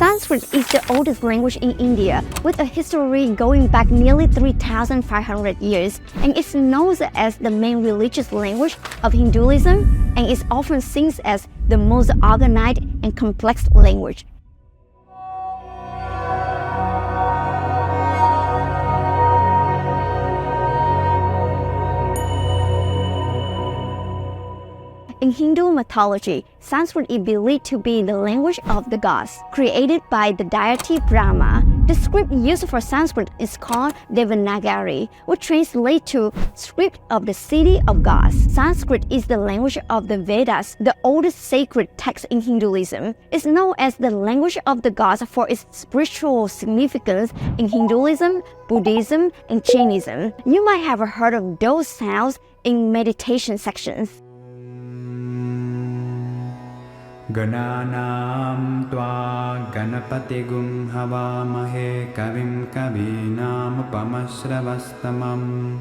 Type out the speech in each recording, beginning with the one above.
Sanskrit is the oldest language in India, with a history going back nearly 3,500 years, and is known as the main religious language of Hinduism, and is often seen as the most organized and complex language. In Hindu mythology, Sanskrit is believed to be the language of the gods, created by the deity Brahma. The script used for Sanskrit is called Devanagari, which translates to script of the city of gods. Sanskrit is the language of the Vedas, the oldest sacred text in Hinduism. It's known as the language of the gods for its spiritual significance in Hinduism, Buddhism, and Jainism. You might have heard of those sounds in meditation sections. Gananam tva ganapatigum havamahe kavim kavinam upamasravastamam.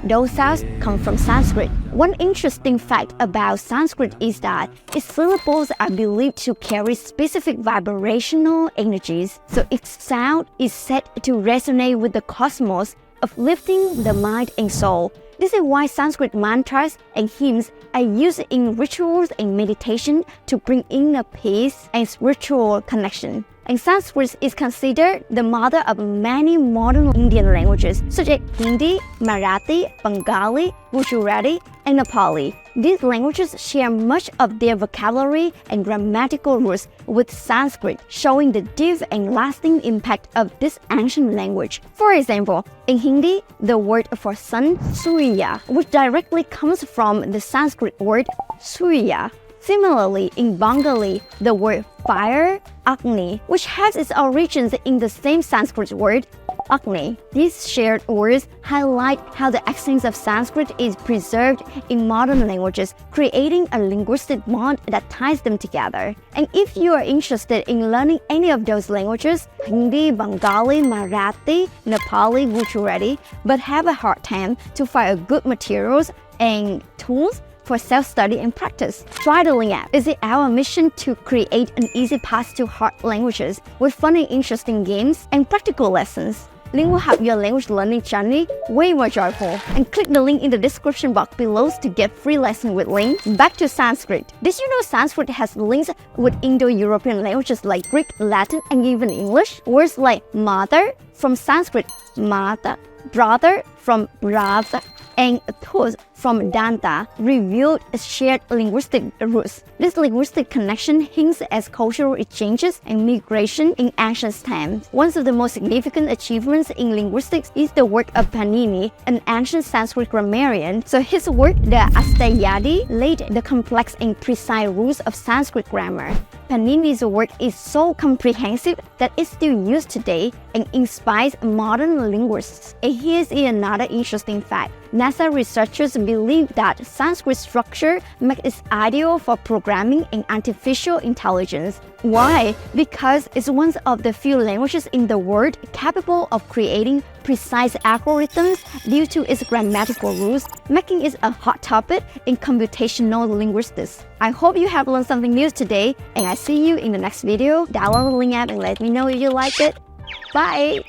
Those sounds come from Sanskrit. One interesting fact about Sanskrit is that its syllables are believed to carry specific vibrational energies, so its sound is said to resonate with the cosmos, uplifting the mind and soul. This is why Sanskrit mantras and hymns are used in rituals and meditation to bring inner peace and spiritual connection. And Sanskrit is considered the mother of many modern Indian languages, such as Hindi, Marathi, Bengali, Gujarati, and Nepali. These languages share much of their vocabulary and grammatical roots with Sanskrit, showing the deep and lasting impact of this ancient language. For example, in Hindi, the word for sun, Surya, which directly comes from the Sanskrit word Surya. Similarly, in Bengali, the word fire, Agni, which has its origins in the same Sanskrit word, Agni. These shared words highlight how the essence of Sanskrit is preserved in modern languages, creating a linguistic bond that ties them together. And if you are interested in learning any of those languages, Hindi, Bengali, Marathi, Nepali, Gujarati, but have a hard time to find good materials and tools for self-study and practice, try the Ling app. It is our mission to create an easy path to hard languages with fun and interesting games and practical lessons. Ling will help your language learning journey way more joyful. And click the link in the description box below to get free lesson with Ling. Back to Sanskrit. Did you know Sanskrit has links with Indo-European languages like Greek, Latin, and even English? Words like mother from Sanskrit, mata, brother from brother, and toes from danta revealed shared linguistic roots. This linguistic connection hints at cultural exchanges and migration in ancient times. One of the most significant achievements in linguistics is the work of Panini, an ancient Sanskrit grammarian. So his work, the Astayadi, laid the complex and precise rules of Sanskrit grammar. Panini's work is so comprehensive that it's still used today and inspires modern linguists. And here's another interesting fact. NASA researchers believe that Sanskrit structure makes it ideal for programming and artificial intelligence. Why? Because it's one of the few languages in the world capable of creating precise algorithms due to its grammatical rules, making it a hot topic in computational linguistics. I hope you have learned something new today, and I see you in the next video. Download the Ling app and let me know if you liked it. Bye!